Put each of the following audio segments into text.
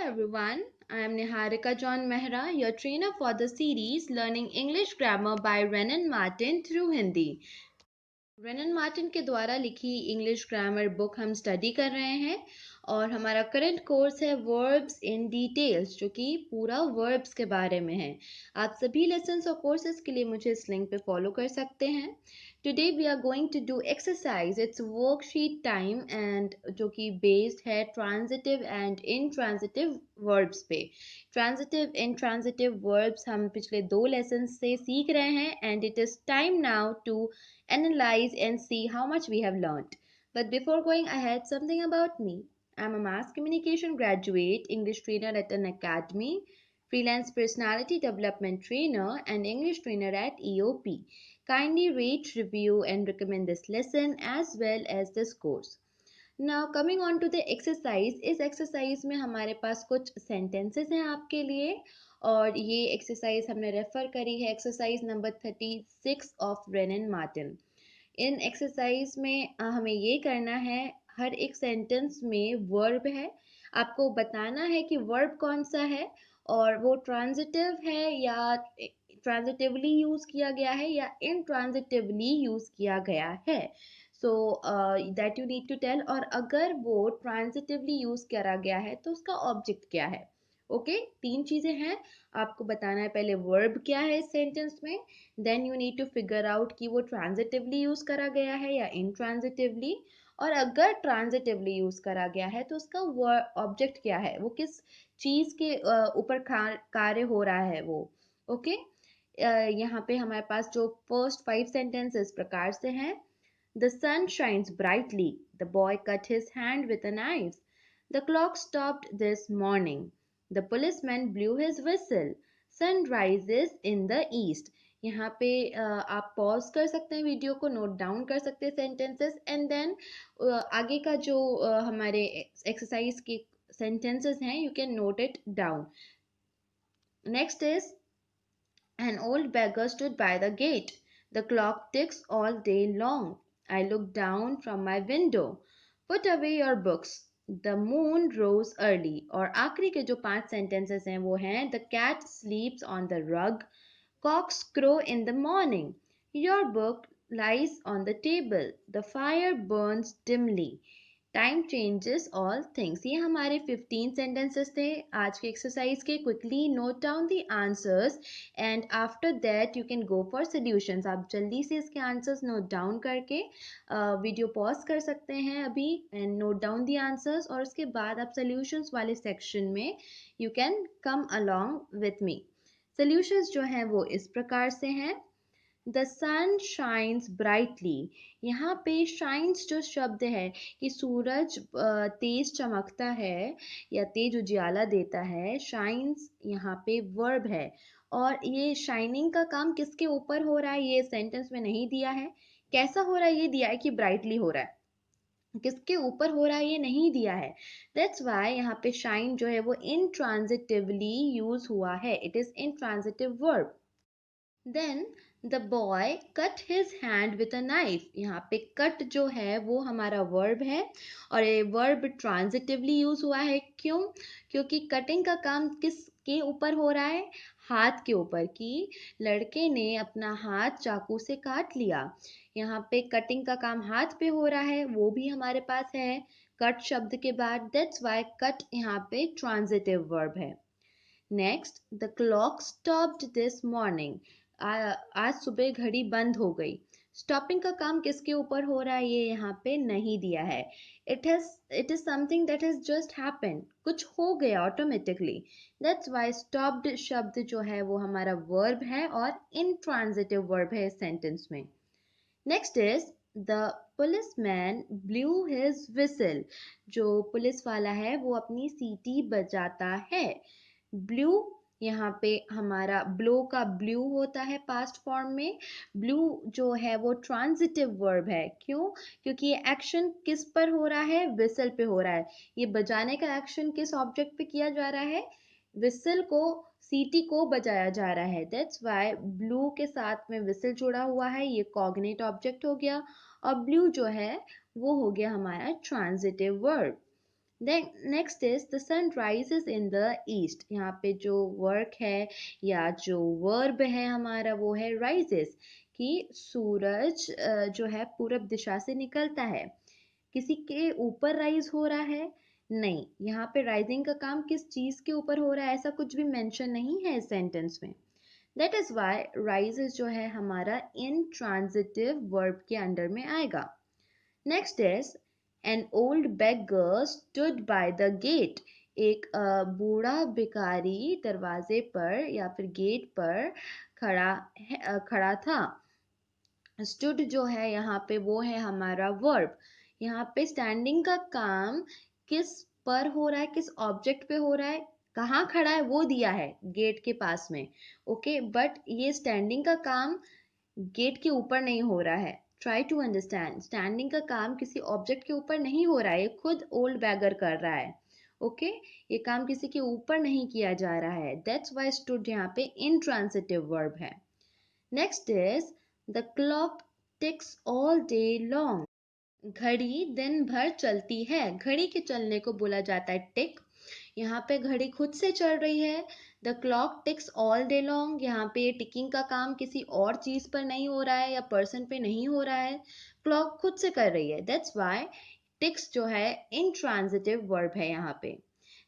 everyone, I am Niharika John Mehra, your trainer for the series Learning English Grammar by Renan Martin through Hindi. Renan Martin के द्वारा लिखी English grammar book हम study कर रहे हैं और हमारा करंट कोर्स है वर्ब्स इन डिटेल्स जो कि पूरा वर्ब्स के बारे में है। आप सभी लेसन्स और कोर्सेज के लिए मुझे इस लिंक पे फॉलो कर सकते हैं। Today we are going to do exercise, it's worksheet time and जो कि बेस्ड है ट्रांजिटिव एंड इनट्रांजिटिव वर्ब्स पे। ट्रांजिटिव इनट्रांजिटिव वर्ब्स हम पिछले 2 लेसन से सीख रहे हैं and it is time now to analyze and see how much we have learned. But before going ahead, something about me. I'm a mass communication graduate, English trainer at an academy, freelance personality development trainer, and English trainer at EOP. Kindly rate, review, and recommend this lesson as well as this course. Now coming on to the exercise, इस exercise में हमारे पास कुछ sentences हैं आपके लिए और ये exercise हमने रेफर करी है exercise नंबर 36 ऑफ रेनन मार्टिन। इन एक्सरसाइज में हमें ये करना है, हर एक सेंटेंस में वर्ब है, आपको बताना है कि वर्ब कौन सा है और वो ट्रांजिटिव है या ट्रांजिटिवली यूज किया गया है या इनट्रांजिटिवली यूज किया गया है। So that you need to tell. और अगर वो ट्रांजिटिवली यूज करा गया है तो उसका ऑब्जेक्ट क्या है। ओके तीन चीजें हैं, आपको बताना है पहले वर्ब क्या है इस सेंटेंस में, then you need to figure out कि वो ट्रांजिटिवली यूज करा गया है या इनट्रांजिटिवली, और अगर ट्रांजिटिवली यूज करा गया है तो उसका ऑब्जेक्ट क्या है, वो किस चीज के ऊपर कार्य हो रहा है वो। ओके यहाँ पे हमारे पास जो फर्स्ट 5 सेंटेंस इस प्रकार से हैं। The sun shines brightly. The boy cut his hand with a knife. The clock stopped this morning. The policeman blew his whistle. Sun rises in the east. यहाँ पे आप पॉज कर सकते हैं वीडियो को, नोट डाउन कर सकते हैं सेंटेंसेस एंड देन आगे का जो हमारे एक्सरसाइज के सेंटेंसेस हैं you can note it down. Next is An old beggar stood by the gate. The clock ticks all day long. I looked down from my window. Put away your books. The moon rose early. और आखिरी के जो 5 sentences हैं वो हैं The cat sleeps on the rug. Cocks crow in the morning. Your book lies on the table. The fire burns dimly. Time changes all things. ये हमारे 15 sentences थे आज के एक्सरसाइज के। Quickly note down the answers and after that you can go for solutions. आप जल्दी से इसके आंसर्स नोट डाउन करके वीडियो पॉज कर सकते हैं अभी and note down the answers, और उसके बाद आप सॉल्यूशंस वाले सेक्शन में you can come along with me. Solutions जो हैं वो इस प्रकार से हैं। The sun shines brightly. यहाँ पे शाइन्स जो शब्द है कि सूरज तेज चमकता है या तेज उजियाला देता है, शाइन्स यहाँ पे वर्ब है और ये शाइनिंग का काम किसके ऊपर हो रहा है ये सेंटेंस में नहीं दिया है। कैसा हो रहा है ये दिया है कि ब्राइटली हो रहा है, किसके ऊपर हो रहा है ये नहीं दिया है। दैट्स वाई यहाँ पे शाइन जो है वो इनट्रांजिटिवली यूज हुआ है, it is intransitive verb. Then the boy cut his hand with a knife. यहाँ पे कट जो है वो हमारा वर्ब है और ये वर्ब ट्रांजिटिवली यूज हुआ है। क्यों? क्योंकि कटिंग का काम किसके ऊपर हो रहा है, हाथ के ऊपर, कि लड़के ने अपना हाथ चाकू से काट लिया। यहाँ पे कटिंग का काम हाथ पे हो रहा है, वो भी हमारे पास है कट शब्द के बाद। दैट्स वाई कट यहाँ पे ट्रांजिटिव वर्ब है। Next the clock stopped this morning. आज सुबह घड़ी बंद हो गई। स्टॉपिंग का काम किसके ऊपर हो रहा है ये यहाँ पे नहीं दिया है। It is something that has just happened, कुछ हो गया ऑटोमेटिकली। दैट्स वाई स्टॉप्ड शब्द जो है वो हमारा वर्ब है और इनट्रांजिटिव वर्ब है इस सेंटेंस में। Next is the policeman blue his whistle. जो पुलिस वाला है वो अपनी सीटी बजाता है। ब्लू यहाँ पे हमारा ब्लो का ब्लू होता है पास्ट फॉर्म में। ब्लू जो है वो ट्रांजिटिव वर्ब है। क्यों? क्योंकि ये एक्शन किस पर हो रहा है, विसल पे हो रहा है। ये बजाने का एक्शन किस ऑब्जेक्ट पे किया जा रहा है, विसल को, सीटी को बजाया जा रहा है। दैट्स वाई ब्लू के साथ में विसल जुड़ा हुआ है, ये कॉग्नेट ऑब्जेक्ट हो गया और ब्लू जो है वो हो गया हमारा transitive verb. Then next is the sun rises in the east. यहाँ पे जो वर्क है या जो वर्ब है हमारा वो है राइजेस, कि सूरज जो है पूरब दिशा से निकलता है। किसी के ऊपर राइज हो रहा है? नहीं, यहाँ पे राइजिंग का काम किस चीज के ऊपर हो रहा है ऐसा कुछ भी मेंशन नहीं है इस सेंटेंस में। दैट इज वाई राइजेस जो है हमारा इंट्रांजिटिव वर्ब के अंडर में आएगा। Next is an old beggar stood by the gate। एक बूढ़ा भिखारी दरवाजे पर या फिर गेट पर खड़ा था। stood जो है यहाँ पे वो है हमारा वर्ब। यहाँ पे स्टैंडिंग का काम किस पर हो रहा है, किस ऑब्जेक्ट पे हो रहा है, कहाँ खड़ा है वो दिया है गेट के पास में। ओके, बट ये स्टैंडिंग का काम गेट के ऊपर नहीं हो रहा है। ट्राई टू अंडरस्टैंड, स्टैंडिंग का काम किसी ऑब्जेक्ट के ऊपर नहीं हो रहा है, ये खुद ओल्ड बैगर कर रहा है। ओके ये काम किसी के ऊपर नहीं किया जा रहा है। दैट्स वाई स्टूड यहाँ पे इंट्रांसिटिव वर्ब है। Next is the clock ticks all day long. घड़ी दिन भर चलती है। घड़ी के चलने को बोला जाता है टिक। यहाँ पे घड़ी खुद से चल रही है। The clock ticks all day long, यहाँ पे टिकिंग का काम किसी और चीज पर नहीं हो रहा है या पर्सन पे नहीं हो रहा है, क्लॉक खुद से कर रही है। दैट्स वाई टिक्स जो है इंट्रांजिटिव वर्ब है यहाँ पे।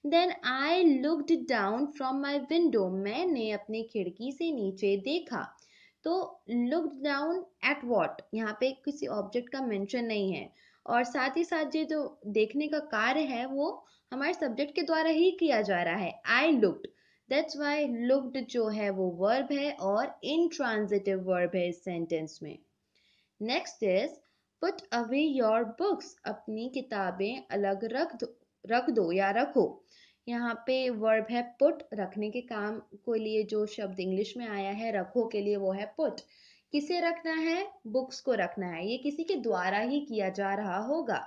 Then I looked down from my window, मैंने अपनी खिड़की से नीचे देखा। तो लुक्ड डाउन एट वॉट, यहाँ पे किसी ऑब्जेक्ट का मेंशन नहीं है, और साथ ही साथ ये जो देखने का कार्य है वो हमारे सब्जेक्ट के द्वारा ही किया जा रहा है, I looked. That's why looked जो है वो वर्ब है और इंट्रांजिटिव वर्ब है इस सेंटेंस में। Next is put away your books, अपनी किताबें अलग रख दो या रखो। यहाँ पे वर्ब है पुट, रखने के काम को लिए जो शब्द इंग्लिश में आया है रखो के लिए वो है पुट। किसे रखना है? बुक्स को रखना है, ये किसी के द्वारा ही किया जा रहा होगा।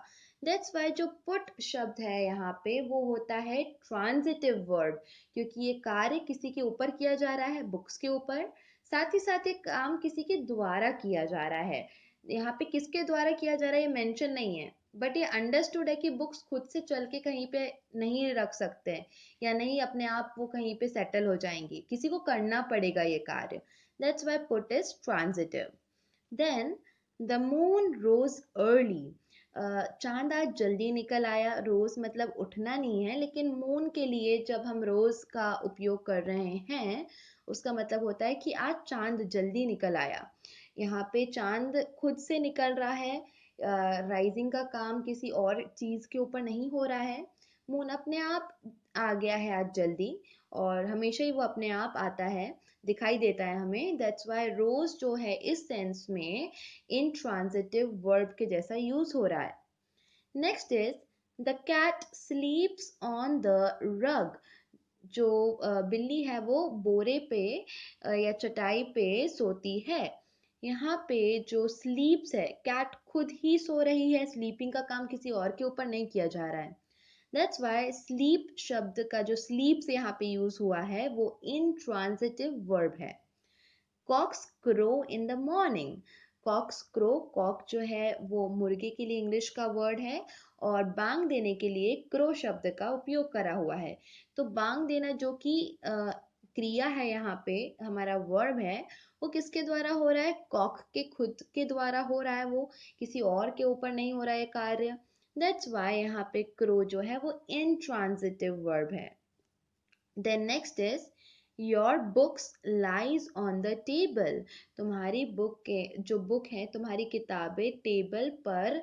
दैट्स वाई जो पुट शब्द है यहाँ पे वो होता है ट्रांजिटिव वर्ब, क्योंकि ये कार्य किसी के ऊपर किया जा रहा है, बुक्स के ऊपर। साथ ही साथ एक काम किसी के द्वारा किया जा रहा है। यहाँ पे किसके द्वारा किया जा रहा है ये मेंशन नहीं है, बट ये अंडरस्टूड है कि बुक्स खुद से चल के कहीं पे नहीं रख सकते हैं या नहीं अपने आप वो कहीं पे सेटल हो जाएंगी, किसी को करना पड़ेगा ये कार्य। That's why put is transitive. Then the moon rose early, चांद आज जल्दी निकल आया। रोज मतलब उठना नहीं है, लेकिन मून के लिए जब हम रोज का उपयोग कर रहे हैं उसका मतलब होता है कि आज चांद जल्दी निकल आया। यहाँ पे चांद खुद से निकल रहा है, राइजिंग का काम किसी और चीज के ऊपर नहीं हो रहा है। मून अपने आप आ गया है आज जल्दी, और हमेशा ही वो अपने आप आता है, दिखाई देता है हमें। दैट्स वाई रोज जो है इस सेंस में इंट्रांजिटिव वर्ब के जैसा यूज हो रहा है। Next is the cat sleeps on the rug. जो बिल्ली है वो बोरे पे या चटाई पे सोती है। यहाँ पे जो स्लीप्स है, कैट खुद ही सो रही है, स्लीपिंग का काम किसी और के ऊपर नहीं किया जा रहा है। दैट्स वाई स्लीप शब्द का जो स्लीप्स यहाँ पे यूज हुआ है वो इंट्रांजिटिव वर्ब है। Cocks crow in the morning. Cocks crow, cock जो है वो मुर्गे के लिए इंग्लिश का वर्ड है, और बांग देने के लिए क्रो शब्द का उपयोग करा हुआ है। तो बांग देना जो कि क्रिया है यहाँ पे हमारा वर्ब है, वो किसके द्वारा हो रहा है? कॉक के खुद के द्वारा हो रहा है, वो किसी और के ऊपर नहीं हो रहा है कार्य। दैट्स वाई यहाँ पे क्रो जो है वो इंट्रांजिटिव वर्ब है। Then next is your books lies on the table. तुम्हारी बुक के जो बुक है, तुम्हारी किताबें टेबल पर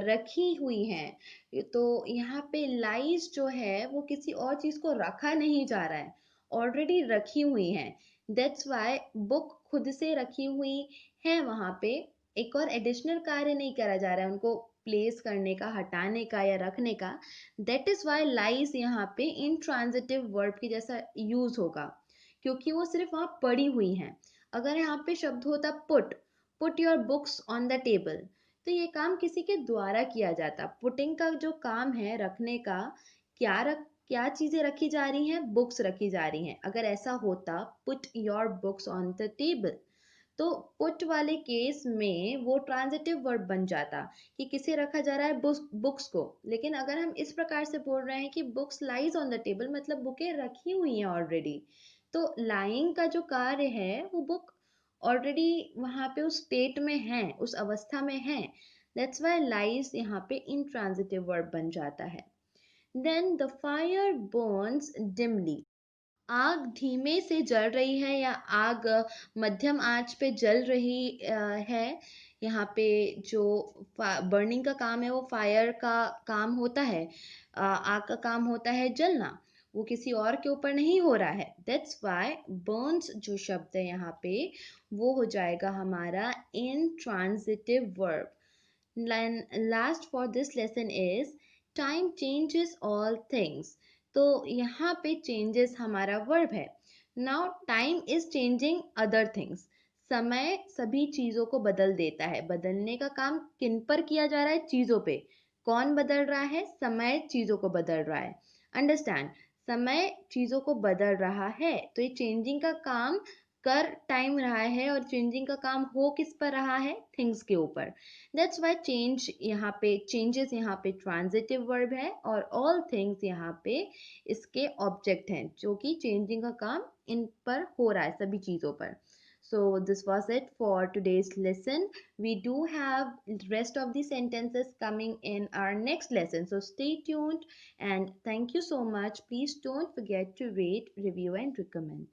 रखी हुई हैं। तो यहाँ पे लाइज जो है वो किसी और चीज को रखा नहीं जा रहा है, ऑलरेडी रखी हुई हैं। दैट्स वाई बुक खुद से रखी हुई है, वहां पे एक और एडिशनल कार्य नहीं करा जा रहा है उनको प्लेस करने का, हटाने का या रखने का। दैट इज वाई लाइज यहाँ पे इंट्रांजिटिव वर्ब की जैसा यूज होगा, क्योंकि वो सिर्फ वहां पड़ी हुई हैं। अगर यहाँ पे शब्द होता put your books on the table, तो ये काम किसी के द्वारा किया जाता। पुटिंग का जो काम है रखने का, क्या चीजें रखी जा रही हैं? बुक्स रखी जा रही हैं। अगर ऐसा होता put your books on the table, तो पुट वाले केस में वो ट्रांजिटिव वर्ब बन जाता कि किसे रखा जा रहा है, बुक्स को। लेकिन अगर हम इस प्रकार से बोल रहे हैं कि books lies on the table, मतलब बुकें रखी हुई हैं ऑलरेडी, तो लाइंग का जो कार्य है वो बुक ऑलरेडी वहाँ पे उस स्टेट में है, उस अवस्था में है। दैट्स वाई लाइज यहाँ पे इंट्रांजिटिव वर्ब बन जाता है। Then the fire burns dimly. आग धीमे से जल रही है या आग मध्यम आंच पे जल रही है। यहाँ पे जो बर्निंग का काम है वो फायर का काम होता है, आग का काम होता है जलना, वो किसी और के ऊपर नहीं हो रहा है। दैट्स वाई बर्न्स जो शब्द है यहाँ पे वो हो जाएगा हमारा intransitive verb. Last for this lesson is time changes all things. तो यहाँ पे changes हमारा verb है। Now time is changing other things. समय सभी चीजों को बदल देता है। बदलने का काम किन पर किया जा रहा है? चीजों पे। कौन बदल रहा है? समय चीजों को बदल रहा है। अंडरस्टैंड, समय चीजों को बदल रहा है, तो ये चेंजिंग का काम कर टाइम रहा है, और चेंजिंग का काम हो किस पर रहा है? थिंग्स के ऊपर। दैट्स वाई चेंज यहाँ पे, चेंजेस यहाँ पे ट्रांजिटिव वर्ब है, और ऑल थिंग्स यहाँ पे इसके ऑब्जेक्ट हैं जो कि चेंजिंग का काम इन पर हो रहा है, सभी चीज़ों पर। So this was it for today's lesson. We do have rest of the sentences coming in our next lesson. So stay tuned and thank you so much. Please don't forget to rate, review and recommend.